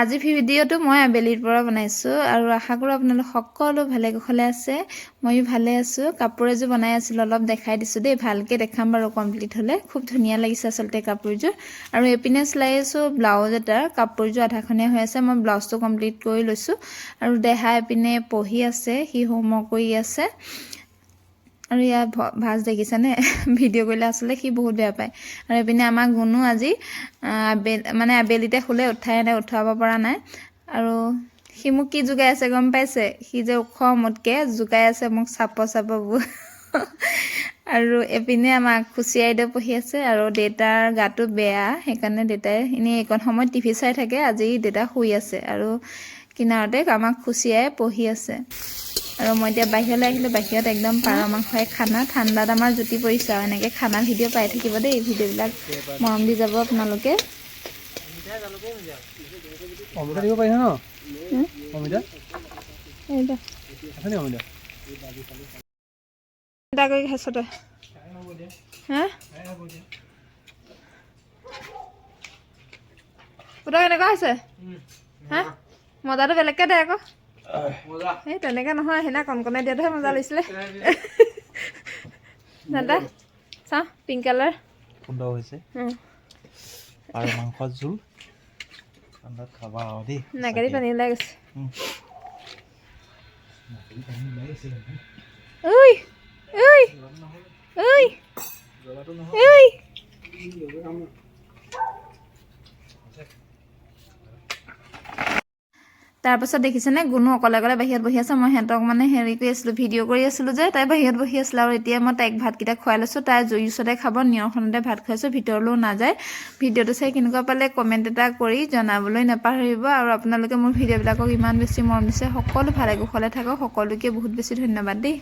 আজি ভিডিঅ'টো মই আবেলিৰ পৰা বনাইছোঁ আৰু আশা কৰোঁ আপোনালোক সকলো ভালে কুশলে আছে। ময়ো ভালে আছোঁ। কাপোৰ এযোৰ বনাই আছিলোঁ, অলপ দেখাই দিছোঁ দেই, ভালকৈ দেখাম বাৰু কমপ্লিট হ'লে। খুব ধুনীয়া লাগিছে আচলতে কাপোৰযোৰ। আৰু এইপিনে চিলাই আছোঁ ব্লাউজ এটাৰ, কাপোৰযোৰ আধাখনীয়া হৈ আছে, মই ব্লাউজটো কমপ্লিট কৰি লৈছোঁ। আৰু দেহা এইপিনে পঢ়ি আছে, সি হোমৱৰ্ক কৰি আছে। আৰু ইয়াৰ ভাজ দেখিছেনে, ভিডিঅ' কৰিলে আচলতে সি বহুত বেয়া পায়। আৰু এইপিনে আমাৰ গুণো আজি আবেলিতে শুলে, উঠাব পৰা নাই। আৰু সি মোক কি জোকাই আছে গম পাইছে? সি যে ওখ মোতকৈ জোকাই আছে মোক চাপবোৰ। আৰু এইপিনে আমাক খুচি আইদেউ পঢ়ি আছে। আৰু দেউতাৰ গাটো বেয়া, সেইকাৰণে দেউতাই এনেই এইকণ সময়ত টিভি চাই থাকে। আজি দেউতা শুই আছে আৰু কিনাৰতে আমাক খুচিয়াই পঢ়ি আছে। আৰু মই এতিয়া বাহিৰলৈ আহিলোঁ। বাহিৰত একদম পাৰ মাংসই খানা, ঠাণ্ডাত আমাৰ জুতি পৰিছে। আৰু এনেকৈ খানা ভিডিঅ' পাই থাকিব দেই, ভিডিঅ'বিলাক মৰম দি যাব আপোনালোকে। অমিতা দিব পাৰিছে ন? অমিতা কৰি খাইছ তই? হা পুতক কেনেকুৱা হৈছে? হা মজাটো বেলেগকৈ দে আকৌ। এই তেনেকৈ নহয়, সেইদিনা কণকণাই দিয়াটোহে মজা লাগিছিলে। দাদা চাওঁ, পিংক কালাৰ সুন্দৰ হৈছে। আৰু মাংস জোল ঠাণ্ডাত খাবা আৰু দেই। নাকেদি পানী ওলাই গৈছে। ঐ ঐ ঐ ঐ তাৰপাছত দেখিছেনে গুণো অকলে অকলে বাহিৰত বহি আছে। মই সিহঁতক হেৰি কৰি আছিলোঁ, ভিডিঅ' কৰি আছিলোঁ যে, তাই বাহিৰত বহি আছিলে। আৰু এতিয়া মই তাইক ভাতকেইটা খুৱাই লৈছোঁ। তাই জুইৰ ওচৰতে খাব, নিয়ৰখনতে ভাত খুৱাইছোঁ, ভিতৰলৈও নাযায়। ভিডিঅ'টো চাই কেনেকুৱা পালে কমেণ্ট এটা কৰি জনাবলৈ নাপাহৰিব। আৰু আপোনালোকে মোৰ ভিডিঅ'বিলাকক ইমান বেছি মৰম দিছে। সকলো ভালে কুশলে থাকক, সকলোকে বহুত বেছি ধন্যবাদ দেই।